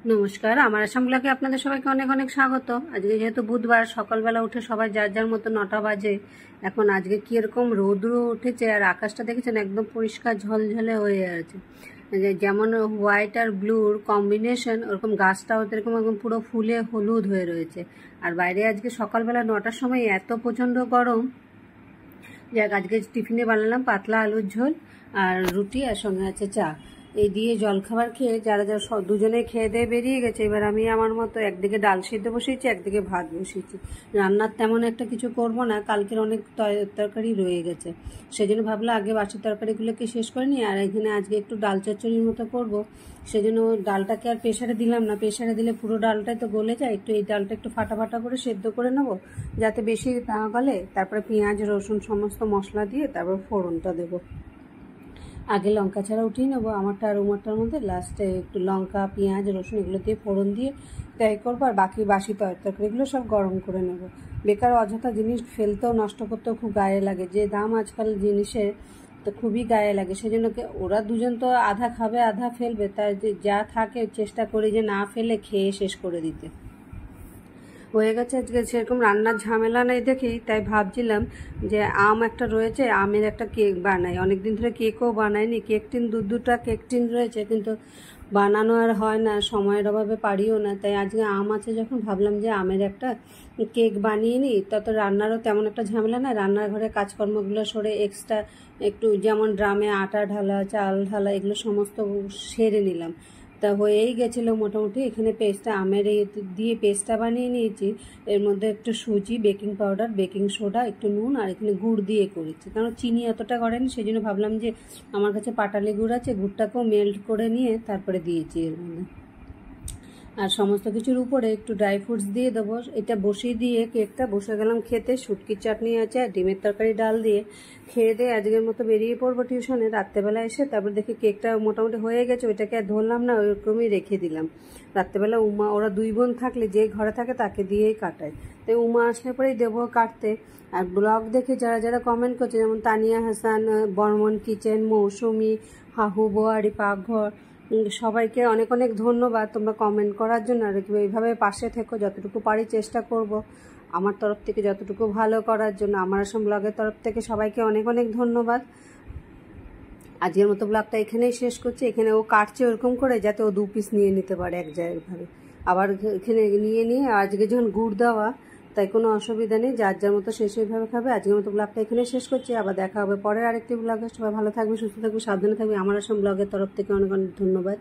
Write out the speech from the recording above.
নমস্কার, আমার আসাম ব্লগে আপনাদের সবাইকে অনেক অনেক স্বাগত। আজকে যেহেতু বুধবার, সকালবেলা উঠে সবাই যার যার মতো 9টা বাজে। এখন আজকে কীরকম রৌদ্র উঠেছে, আর আকাশটা দেখেছেন একদম পরিষ্কার ঝলঝলে হয়ে আছে। যেমন হোয়াইট আর ব্লুর কম্বিনেশন, ওরকম গাছটাও এরকম একদম পুরো ফুলে হলুদ হয়ে রয়েছে। আর বাইরে আজকে সকালবেলা 9টার সময় এত প্রচণ্ড গরম। যাক, আজকে টিফিনে বানালাম পাতলা আলুর ঝোল আর রুটি, আর সঙ্গে আছে চা। এই দিয়ে জলখাবার খেয়ে যারা যারা দুজনে খেয়ে দিয়ে বেরিয়ে গেছে। এবার আমি আমার মতো একদিকে ডাল সিদ্ধ বসিয়েছি, একদিকে ভাত বসিয়েছি। রান্নার তেমন একটা কিছু করব না, কালকের অনেক তরকারি রয়ে গেছে। সেজন্য ভাবলাম আগে বাসি তরকারিগুলোকে শেষ করে নিই, আর এখানে আজকে একটু ডাল চচ্চড়ির মতো করব। সেজন্য ডালটাকে আর প্রেশারে দিলাম না, প্রেশারে দিলে পুরো ডালটাই তো গলে যায়। একটু এই ডালটা একটু ফাটা ফাটা করে সেদ্ধ করে নেব, যাতে বেশি না গলে। তারপরে পেঁয়াজ রসুন সমস্ত মশলা দিয়ে তারপর ফোড়নটা দেবো। আগে লঙ্কা ছাড়া উঠিয়ে নেবো আমারটা, আর উমারটার মধ্যে লাস্টে একটু লঙ্কা পেঁয়াজ রসুন এগুলো দিয়ে ফোড়ন দিয়ে তাই করবো। আর বাকি বাসি তরকারিগুলো সব গরম করে নেব। বেকার অযথা জিনিস ফেলতেও নষ্ট করতেও খুব গায়ে লাগে, যে দাম আজকাল জিনিসের, তো খুবই গায়ে লাগে। সেজন্য ওরা দুজন তো আধা খাবে আধা ফেলবে, তাই যা থাকে চেষ্টা করি যে না ফেলে খেয়ে শেষ করে দিতে। হয়ে গেছে আজকে সেরকম রান্নার ঝামেলা নেই দেখেই, তাই ভাবছিলাম যে আম একটা রয়েছে, আমের একটা কেক বানাই। অনেকদিন ধরে কেকও বানাইনি। কেক টিন দুটা কেক টিন রয়েছে, কিন্তু বানানো আর হয় না, সময়ের অভাবে পারিও না। তাই আজকে আম আছে যখন ভাবলাম যে আমের একটা কেক বানিয়ে নিই, তত রান্নারও তেমন একটা ঝামেলা না। রান্নাঘরে কাজকর্মগুলো সরে এক্সট্রা একটু, যেমন ড্রামে আটা ঢালা চাল ঢালা এগুলো সমস্ত সেরে নিলাম। তা হয়েই গেছিলো মোটামুটি। এখানে পেস্টটা আমের দিয়ে পেস্টটা বানিয়ে নিয়েছি। এর মধ্যে একটু সুজি, বেকিং পাউডার, বেকিং সোডা, একটু নুন, আর এখানে গুড় দিয়ে করেছি, কারণ চিনি এতটা করেনি। সেই জন্য ভাবলাম যে আমার কাছে পাটালি গুড় আছে, গুড়টাকেও মেল্ট করে নিয়ে তারপরে দিয়েছি এর মধ্যে। আর সমস্ত কিছুর উপরে একটু ড্রাই ফ্রুটস দিয়ে দেবো। এটা বসিয়ে দিয়ে কেকটা বসে গেলাম খেতে। শুটকির চাটনি আছে আর ডিমের তরকারি ডাল দিয়ে খেয়ে দিয়ে আজকের মতো বেরিয়ে পড়বো টিউশনে। রাত্রেবেলা এসে তারপর দেখি কেকটা মোটামুটি হয়ে গেছে, ওইটাকে আর ধরলাম না, ওইরকমই রেখে দিলাম। রাত্রেবেলা ওরা দুই বোন থাকলে যে ঘরে থাকে তাকে দিয়েই কাটায়, তাই উমা আসলে পরেই দেবো কাটতে। আর ব্লগ দেখে যারা যারা কমেন্ট করছে, যেমন তানিয়া হাসান, বর্মন কিচেন, মৌসুমি, হাহু বোয়ারি পাকঘর, সবাইকে অনেক অনেক ধন্যবাদ তোমরা কমেন্ট করার জন্য। আর এইভাবে পাশে থেকো, যতটুকু পারি চেষ্টা করব আমার তরফ থেকে যতটুকু ভালো করার জন্য। আমার আসাম ব্লগের তরফ থেকে সবাইকে অনেক অনেক ধন্যবাদ। আজকের মতো ব্লগটা এখানেই শেষ করছি। এখানে ও কাটছে ওরকম করে যাতে ও 2 পিস নিয়ে নিতে পারে এক জায়গায়, আবার এখানে নিয়ে আজকে যখন গুড় দেওয়া, তাই কোনো অসুবিধা নেই, যার যার মতো সে সেইভাবে খাবে। আজকের মতো ব্লগটা এখানে শেষ করছি, আবার দেখা হবে পরের আরেকটি ব্লগে। সবাই ভালো থাকবে, সুস্থ থাকবে, সাবধানে থাকবে। আমার আসাম ব্লগের তরফ থেকে অনেক অনেক ধন্যবাদ।